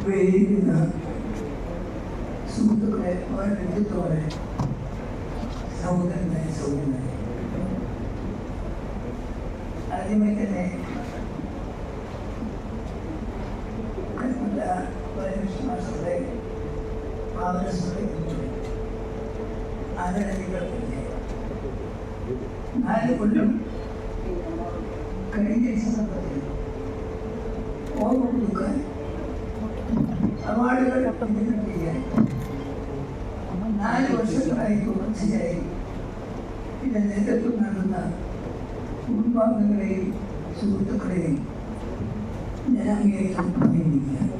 വേദിക്കുന്ന സുഹൃത്തുക്കളെ വളരെ വ്യക്തിത്വത്തോടെ സൗകര്യമായി ആദ്യമായി തന്നെ കൽപ്പറ്റ മാസത്തെ പാവനസ്മൃതിക്കുറിച്ച് ആദരണീയർക്കില്ലേ 4 കൊല്ലം കഴിഞ്ഞ സന്ദർഭത്തിൽ ഓർമ്മ പുതുക്കാൻ അവാർഡുകൾ ചെയ്യാൻ 4 വർഷങ്ങളായി തുടർച്ചയായി ഇതിന്റെ നേതൃത്വം നൽകുന്ന കുടുംബാംഗങ്ങളെയും സുഹൃത്തുക്കളെയും ഞാൻ അങ്ങേയറ്റം അഭിനന്ദിക്കുകയാണ്.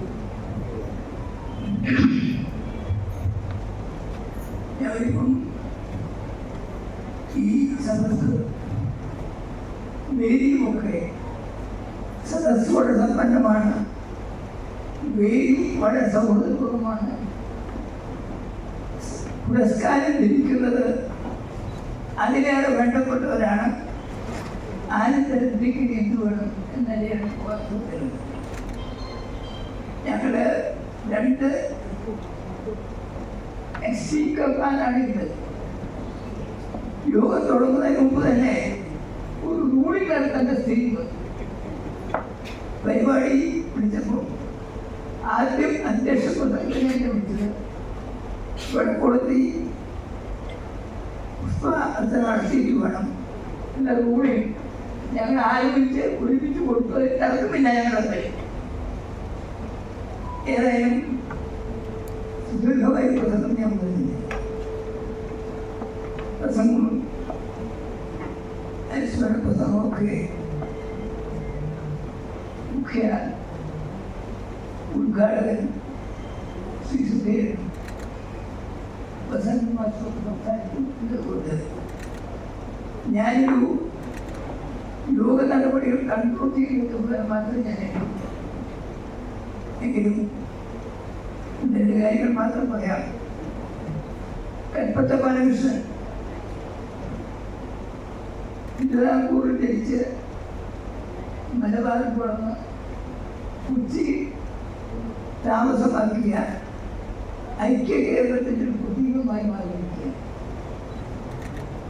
ഞാനിപ്പം ഈ സദസ്സ് വേദിയുമൊക്കെ സദസ്സോടെ സമ്പന്നമാണ്, വേദി വളരെ സൗഹൃദപൂർവമാണ്. പുരസ്കാരം ലഭിക്കുന്നത് അതിലേറെ വേണ്ടപ്പെട്ടവരാണ്. ആനന്ദരത്തിലേക്ക് എന്ത് വേണം എന്നതിലാണ് വരുന്നത്. ഞങ്ങള് 2 എക്സിക്കാരാണെങ്കിൽ യോഗം തുടങ്ങുന്നതിന് മുമ്പ് തന്നെ ഒരു റൂളിംഗ് നടത്തേണ്ട സ്ഥിതി പരിപാടി വിളിച്ചപ്പോൾ ആദ്യം അധ്യക്ഷ പ്രസംഗത്തിനെ വിളിച്ചത് വടക്കുളത്തി പുഷ്പ നടത്തിയിട്ട് വേണം എന്ന റൂളിംഗ് ഞങ്ങൾ ആലോചിച്ച് ഒരുമിച്ച് കൊടുത്തത് തർക്കമില്ല. ഞങ്ങളെ ഏതായാലും സുദീർഘമായ പ്രസംഗം ഞാൻ പറയുന്നില്ല. പ്രസംഗം അനുസ്മരണ പ്രസംഗമൊക്കെ മുഖ്യ ഉദ്ഘാടകൻ ശ്രീ സുധീരൻ പ്രസംഗമായിട്ട് സംസാരിക്കുന്നത് ഞാനൊരു യോഗ നടപടികൾ കൺട്രോൾ ചെയ്യുന്നത് മാത്രം ഞാൻ എങ്കിലും 2 കാര്യങ്ങൾ മാത്രം പറയാം. കൽപ്പറ്റ ബാലകൃഷ്ണൻ തിരുവിതാംകൂറിൽ ജനിച്ച് മലബാറിൽ പുറന്ന് കൊച്ചി താമസമാക്കിയ ഐക്യ കേരളത്തിൻ്റെ ഒരു പ്രതീകമായി മാറിയിരിക്കുക.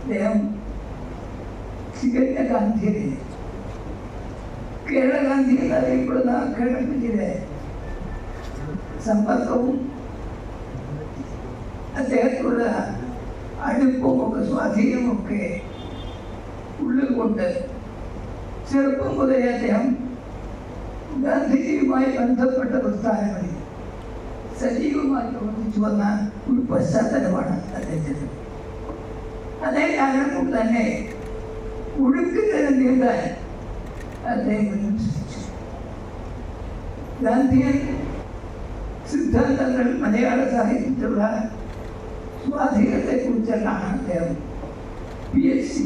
അദ്ദേഹം തികഞ്ഞ ഗാന്ധിയനെ കേരള ഗാന്ധി എന്നറിയപ്പെടുന്ന കേരളത്തിൻ്റെ സമ്പർക്കവും അദ്ദേഹത്തിലുള്ള അടുപ്പമൊക്കെ സ്വാധീനമൊക്കെ ഉള്ളിൽ കൊണ്ട് ചെറുപ്പം മുതലേ അദ്ദേഹം ഗാന്ധിജിയുമായി ബന്ധപ്പെട്ട പ്രസ്ഥാനങ്ങളിൽ സജീവമായി പ്രവർത്തിച്ചു വന്ന ഒരു പശ്ചാത്തലമാണ് അദ്ദേഹത്തിന്. അതേ കാരണം കൊണ്ട് തന്നെ ഒഴുക്കിനെ നീന്താൻ അദ്ദേഹം ശ്രമിച്ചു. ഗാന്ധിയൻ സിദ്ധാന്തങ്ങൾ മലയാള സാഹിത്യത്തിലുള്ള സ്വാധീനത്തെക്കുറിച്ചെല്ലാം അദ്ദേഹം PhD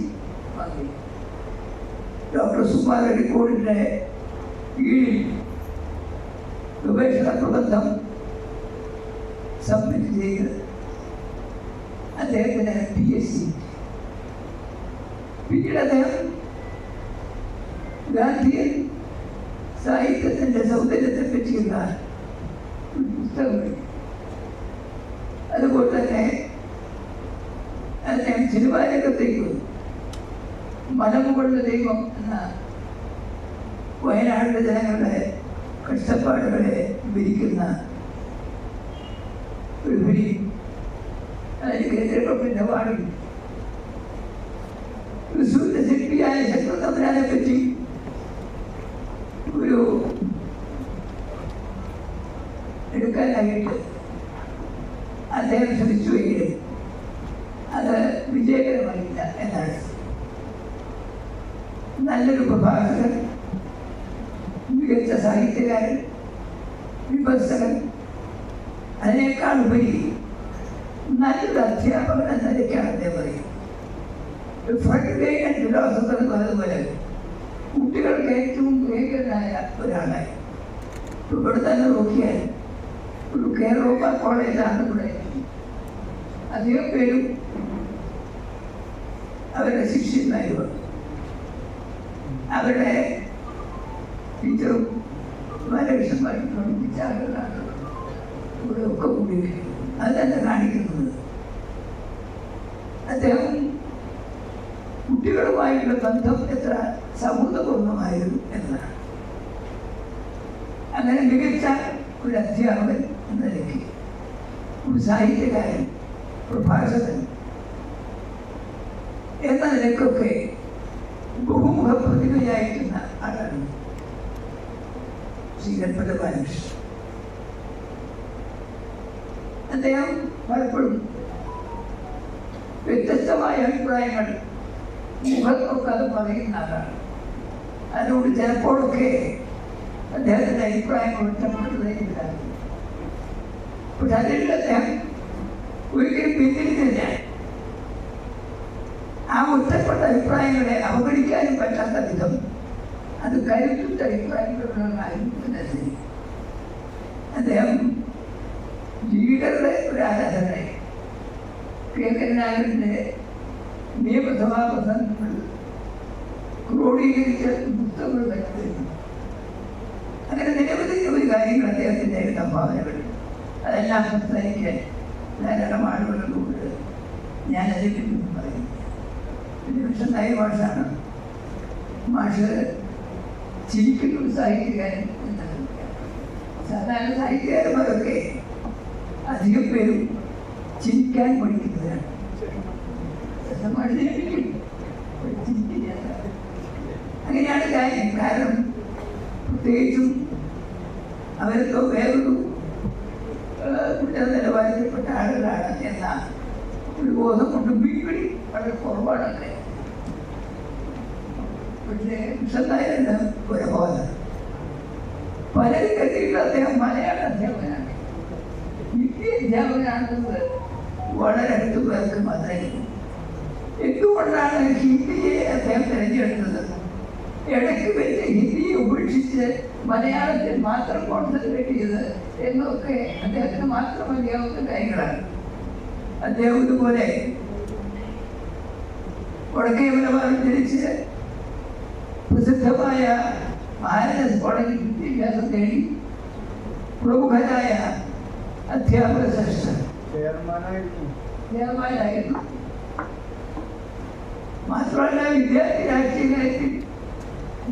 വാങ്ങി. ഡോക്ടർ സുമാർ അരിക്കോടിൻ്റെ കീഴിൽ ഗവേഷണ പ്രബന്ധം സബ്മിറ്റ് ചെയ്ത് അദ്ദേഹത്തിന് PhD. പിന്നീട് അദ്ദേഹം ഗാന്ധിയൻ സാഹിത്യത്തിൻ്റെ സൗന്ദര്യത്തെ പറ്റിയുള്ള ഒരു പുസ്തകം. അതുപോലെ തന്നെ അദ്ദേഹം സിനിമാ രംഗത്തേക്ക് വന്നു. മലമുകളുടെ ദൈവം എന്ന വയനാടിൻ്റെ ജനങ്ങളുടെ കഷ്ടപ്പാടുകളെ വിവരിക്കുന്ന ഒരു ഫിലിം അതിന് കേന്ദ്ര ഗവൺമെൻറ് അവാർഡ് കിട്ടി. തൃശ്ശൂരിൻ്റെ ശില്പിയായ ശക്തി തമ്പുരാനെ പറ്റി ഒരു എടുക്കാനായിട്ട് അദ്ദേഹം ശ്രമിച്ചുവെങ്കിലും അത് വിജയകരമായില്ല എന്നാണ്. നല്ലൊരു പ്രഭാഷകൻ, മികച്ച സാഹിത്യകാരൻ, വിമർശകൻ, അതിനേക്കാൾ ഉപരി നല്ലൊരു അധ്യാപകൻ എന്ന നിലയ്ക്കാണ് അദ്ദേഹം പറയുന്നത്. ഫ്രണ്ട് ആൻഡ് ഫിലോസഫർ എന്ന് പറയുന്നതുപോലെ കുട്ടികൾക്ക് ഏറ്റവും പ്രിയങ്കരനായ ഒരാളായി. ഇവിടെ തന്നെ നോക്കിയാൽ ഒരു കേരള കോളേജാണ് ഇവിടെ. അധികം പേരും അവരുടെ ശിഷ്യന്മാർ വന്നു. അവരുടെ ടീച്ചറും ബാലകൃഷ്ണന്മാരും പ്രവർത്തിച്ച ആളുകളാണ്. ഇവിടെ ഒക്കെ കൂടി അത് തന്നെ കാണിക്കുന്നത്. അദ്ദേഹം കുട്ടികളുമായുള്ള ബന്ധം എത്ര സൗഹൃദപൂർണ്ണമായിരുന്നു എന്നതാണ്. അങ്ങനെ മികച്ച ഒരു അധ്യാപകൻ എന്ന നിലയ്ക്ക്, ഒരു സാഹിത്യകാരൻ, പ്രഭാഷകൻ എന്ന നിലയ്ക്കൊക്കെ ബഹുമുഖ പ്രതിഭയായിരിക്കുന്ന ആളാണ് ശ്രീ ഗണപത ബാലകൃഷ്ണൻ. അദ്ദേഹം പലപ്പോഴും വ്യത്യസ്തമായ അഭിപ്രായങ്ങൾ മുഖം നോക്കാതെ പറയുന്ന ആളാണ്. അതുകൊണ്ട് ചിലപ്പോഴൊക്കെ അദ്ദേഹത്തിൻ്റെ അഭിപ്രായങ്ങൾ ഒറ്റപ്പെട്ടതായിട്ടില്ല. പക്ഷെ അതിൽ അദ്ദേഹം ഒരിക്കലും പിന്തിരിഞ്ഞില്ല. ആ ഒറ്റപ്പെട്ട അഭിപ്രായങ്ങളെ അവഗണിക്കാനും പറ്റാത്ത വിധം അത് കരുത്തുറ്റ അഭിപ്രായങ്ങളുള്ളതായിരുന്നു. അദ്ദേഹം ലീഡറുടെ ഒരു ആരാധകനായി കെ കരുണാകരൻ്റെ നിയമസഭാ പ്രസംഗങ്ങൾ ക്രോഡീകരിച്ച പുസ്തകങ്ങൾ വരുന്നു. അങ്ങനെ നിരവധി ഒരു കാര്യങ്ങൾ അദ്ദേഹത്തിൻ്റെ സംഭാവനകൾ, അതെല്ലാം സംസാരിക്കാൻ ധാരാളം ആളുകളുണ്ട്. ഞാനതിൽ നിന്നും പറയുന്നു. വിഷനായ മാഷാണ്. മാഷ് ചിരിക്കുന്ന ഒരു സാഹിത്യകാരൻ എന്നത്. സാധാരണ സാഹിത്യകാരന്മാരൊക്കെ അധികം പേരും ചിരിക്കാൻ പഠിക്കുന്നവരാണ്. അങ്ങനെയാണ് കാര്യം. കാരണം പ്രത്യേകിച്ചും അവരൊക്കെ വേറൊരു നിലവാരത്തിൽപ്പെട്ട ആളുകളാണ് എന്ന ഒരു ബോധം കൊണ്ട് ബിപിടി വളരെ കുറവാണല്ലേ. പക്ഷേ വിഷനായരുടെ ഒരു ബോധം പലരും കരുതിയിട്ടുള്ള അദ്ദേഹം മലയാള അധ്യാപകനാണ്, ഹിന്ദി അധ്യാപകനാണെന്നത് വളരെ അടുത്ത പേർക്ക് മാത്രമേ. എന്തുകൊണ്ടാണ് ഹിന്ദിയെ അദ്ദേഹം തിരഞ്ഞെടുത്തത്? ഇടയ്ക്ക് വെച്ച് ഹിന്ദിയെ ഉപേക്ഷിച്ച് മലയാളത്തിൽ മാത്രം കോൺസെൻട്രേറ്റ് ചെയ്ത് എന്നൊക്കെ അദ്ദേഹത്തിന് മാത്രം അറിയാവുന്ന കാര്യങ്ങളാണ്. അദ്ദേഹം ഇതുപോലെ വടക്കേ മലബാറിൽ ജനിച്ച് പ്രസിദ്ധമായ മഹാരാജാസ് കോളേജിൽ വിദ്യാഭ്യാസം നേടി പ്രമുഖരായ അധ്യാപക ശ്രേഷ്ഠൻ ചെയർമാനായിരുന്നു. മാത്രമല്ല വിദ്യാർത്ഥി രാഷ്ട്രീയത്തിൽ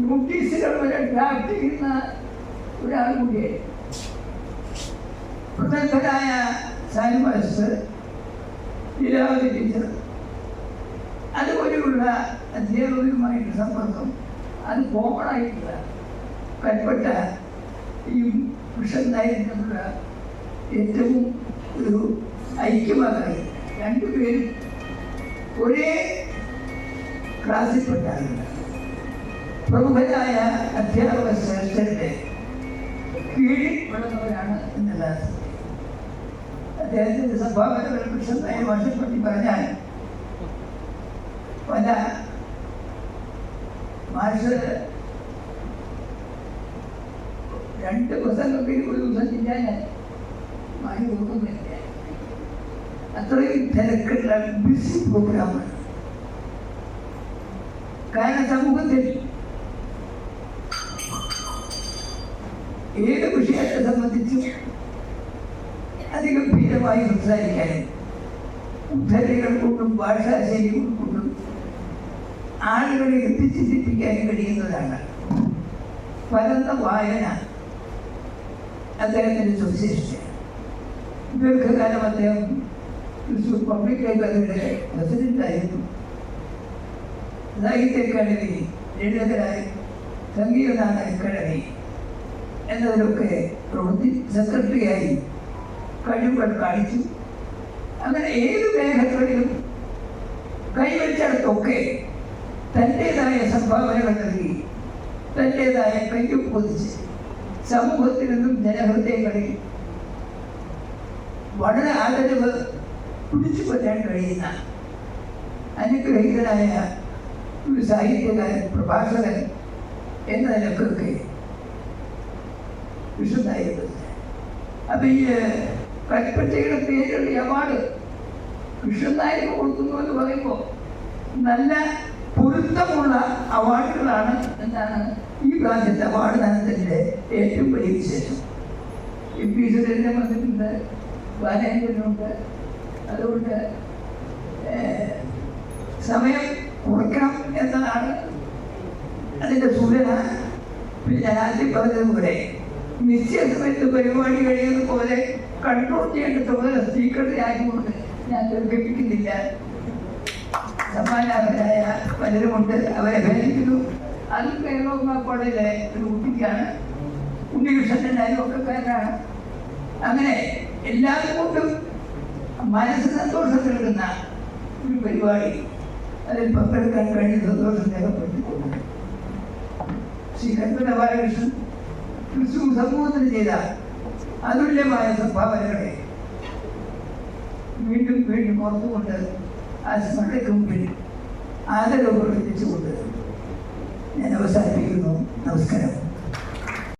നോട്ടീസുകൾ വരെ ഡ്രാഫ്റ്റ് ചെയ്യുന്ന ഒരാൾ കൂടിയായി. പ്രഗത്ഭരായ സാനി മാസ്റ്റർ, ലീലാവതി ടീച്ചർ, അതുപോലെയുള്ള അധ്യാപകരുമായിട്ടുള്ള സമ്പർക്കം അത് കോമൺ ആയിട്ടുള്ള കൽപ്പെട്ട ഈ വിഷനായിരുന്നുള്ള ഏറ്റവും ഒരു ഐക്യമാകാൻ രണ്ടുപേരും ഒരേ ക്ലാസ്സിൽപ്പെട്ട ആളുകൾ, പ്രമുഖരായ അധ്യാപക ശ്രേഷ്ഠരുടെ കീഴിൽ വളർന്നവരാണ് എന്നുള്ളത്. അദ്ദേഹത്തിൻ്റെ സംഭാവനകൾ വിഷനായ ഭാഷപ്പെട്ടി പറഞ്ഞാൽ പല മാഷ് 2 പ്രസംഗത്തിൽ ഒരു ദിവസം ചെയ്യാൻ മാഷ് കൊടുക്കുന്നില്ല. അത്രയും തിരക്കുള്ള ബിസി പ്രോഗ്രാമാണ്. കാരണം സമൂഹത്തിൽ ഏത് വിഷയത്തെ സംബന്ധിച്ചും അതിഗംഭീരമായി സംസാരിക്കാനും ഉദ്ധരണികൾ കൊണ്ടും ഭാഷാശൈലികൾ കൊണ്ടും ആളുകളെ എത്തിച്ചിരിപ്പിക്കാൻ കഴിയുന്നതാണ്. പരന്ന വായന അദ്ദേഹത്തിൻ്റെ സവിശേഷത. ദീർഘകാലം അദ്ദേഹം തൃശ്ശൂർ പബ്ലിക് ലൈബ്രറിയുടെ പ്രസിഡന്റായിരുന്നു. സാഹിത്യ അക്കാദമി, ലളിതകലാ സംഗീതനാഥ അക്കാദമി എന്നതിലൊക്കെ സെക്രട്ടറിയായി കഴിവുകൾ കാണിച്ചു. അങ്ങനെ ഏത് മേഖലകളിലും കൈവച്ചടത്തൊക്കെ തൻ്റേതായ സംഭാവനകൾ നൽകി, തൻ്റേതായ കയ്യും പൊതിച്ച് സമൂഹത്തിൽ നിന്നും ജനഹൃദയങ്ങളിൽ വളരെ ആദരവ് പിടിച്ചു പറ്റാൻ കഴിയുന്ന അനുഗ്രഹീതനായ ഒരു സാഹിത്യകാരൻ, പ്രഭാഷകൻ എന്ന നിലക്കൊക്കെ വിഷനായിരുന്നു. അപ്പം ഈ കൽപ്പറ്റയുടെ പേരുള്ള അവാർഡ് വിഷനായക കൊടുക്കുന്നു എന്ന് പറയുമ്പോൾ നല്ല പൊരുത്തമുള്ള അവാർഡുകളാണ് എന്നാണ് ഈ പ്രാവശ്യത്തെ അവാർഡ് ദാനത്തിൻ്റെ ഏറ്റവും വലിയ വിശേഷം. MP സുരേന്ദ്രൻ വന്നിട്ടുണ്ട്, ബാലേന്ദ്രനുണ്ട്. അതുകൊണ്ട് സമയം കുറയ്ക്കണം എന്നതാണ് അതിൻ്റെ സൂചന. പിന്നെ ഞാൻ ആദ്യം പറഞ്ഞതുപോലെ നിശ്ചയ സമയത്ത് പരിപാടി കഴിയുന്ന പോലെ കൺട്രോൾ ചെയ്യേണ്ട ചുമതല സ്പീക്കറുടെ ആയതുകൊണ്ട് ഞാൻ ദീർഘിപ്പിക്കുന്നില്ല. സമ്മാനാർഹരായ പലരുമുണ്ട്, അവരെ അഭിനയിക്കുന്നു. അത് കേരള കോളേജിലെ ഒരു കുട്ടിക്കാണ്, ഉണ്ണികൃഷ്ണൻ്റെ അയൽവക്കക്കാരനാണ്. അങ്ങനെ എല്ലാവരും കൊണ്ടും മനസ്സ് സന്തോഷം നൽകുന്ന ഒരു പരിപാടി, അതിൽ പങ്കെടുക്കാൻ കഴിഞ്ഞ സന്തോഷം രേഖപ്പെടുത്തിക്കൊണ്ട് ശ്രീ കൽപ്പന ബാലകൃഷ്ണൻ തൃശ്ശൂർ സമൂഹത്തിന് ചെയ്ത അതുല്യമായ സംഭാവനകളെ വീണ്ടും വീണ്ടും ഓർത്തുകൊണ്ട് ആ സ്മരണയ്ക്ക് മുമ്പിൽ ആദരവ് പ്രകടിപ്പിച്ചുകൊണ്ട് ഞാൻ അവസാനിപ്പിക്കുന്നു. നമസ്കാരം.